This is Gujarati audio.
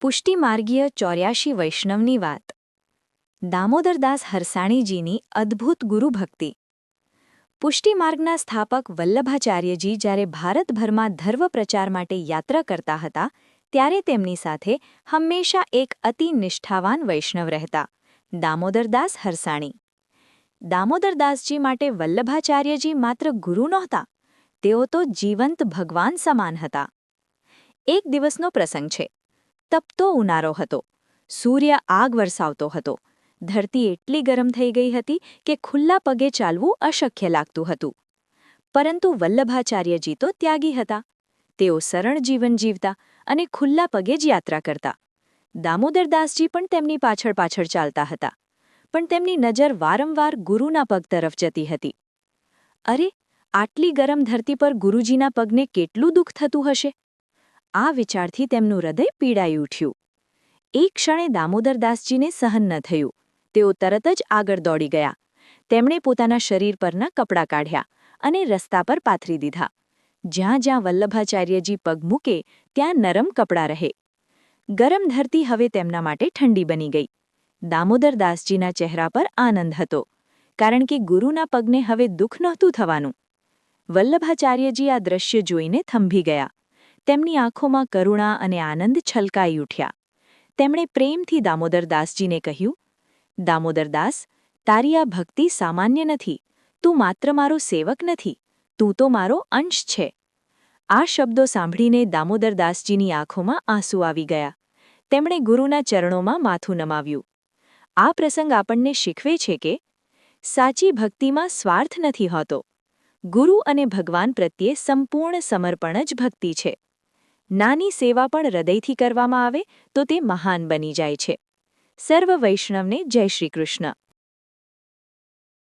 પુષ્ટિમાર્ગીય 84 વૈષ્ણવની વાત. દામોદરદાસ હરસાણીજીની અદ્ભુત ગુરુભક્તિ. પુષ્ટિમાર્ગના સ્થાપક વલ્લભાચાર્યજી જ્યારે ભારતભરમાં ધર્મ પ્રચાર માટે યાત્રા કરતા હતા ત્યારે તેમની સાથે હંમેશા એક અતિ નિષ્ઠાવાન વૈષ્ણવ રહેતા, દામોદરદાસ હરસાણી. દામોદરદાસજી માટે વલ્લભાચાર્યજી માત્ર ગુરુ નહોતા, તેઓ તો જીવંત ભગવાન સમાન હતા. એક દિવસનો પ્રસંગ છે. તપતો ઉનાળો હતો. સૂર્ય આગ વરસાવતો હતો. ધરતી એટલી ગરમ થઈ ગઈ હતી કે ખુલ્લા પગે ચાલવું અશક્ય લાગતું હતું. પરંતુ વલ્લભાચાર્યજી તો ત્યાગી હતા. તેઓ સરળ જીવન જીવતા અને ખુલ્લા પગે જ યાત્રા કરતા. દામોદરદાસજી પણ તેમની પાછળ પાછળ ચાલતા હતા. પણ તેમની નજર વારંવાર ગુરુના પગ તરફ જતી હતી. અરે, આટલી ગરમ ધરતી પર ગુરુજીના પગને કેટલું દુઃખ થતું હશે? આ વિચારથી તેમનું હૃદય પીડાઈ ઉઠ્યું. એક ક્ષણે દામોદરદાસજીને સહન ન થયું. તેઓ તરત જ આગળ દોડી ગયા. તેમણે પોતાના શરીર પરના કપડાં કાઢ્યા અને રસ્તા પર પાથરી દીધા. જ્યાં જ્યાં વલ્લભાચાર્યજી પગ મૂકે ત્યાં નરમ કપડાં રહે. ગરમ ધરતી હવે તેમના માટે ઠંડી બની ગઈ. દામોદરદાસજીના ચહેરા પર આનંદ હતો, કારણ કે ગુરુના પગને હવે દુઃખ નહોતું થવાનું. વલ્લભાચાર્યજી આ દ્રશ્ય જોઈને થંભી ગયા. તેમની આંખોમાં કરુણા અને આનંદ છલકાઈ ઉઠ્યા. તેમણે પ્રેમથી દામોદરદાસજીને કહ્યું, દામોદરદાસ, તારી આ ભક્તિ સામાન્ય નથી. તું માત્ર મારો સેવક નથી, તું તો મારો અંશ છે. આ શબ્દો સાંભળીને દામોદરદાસજીની આંખોમાં આંસુ આવી ગયા. તેમણે ગુરુના ચરણોમાં માથું નમાવ્યું. આ પ્રસંગ આપણને શીખવે છે કે સાચી ભક્તિમાં સ્વાર્થ નથી હોતો. ગુરુ અને ભગવાન પ્રત્યે સંપૂર્ણ સમર્પણ જ ભક્તિ છે. નાની સેવા પણ હૃદયથી કરવામાં આવે તો તે મહાન બની જાય છે. સર્વ વૈષ્ણવને જય શ્રી કૃષ્ણ.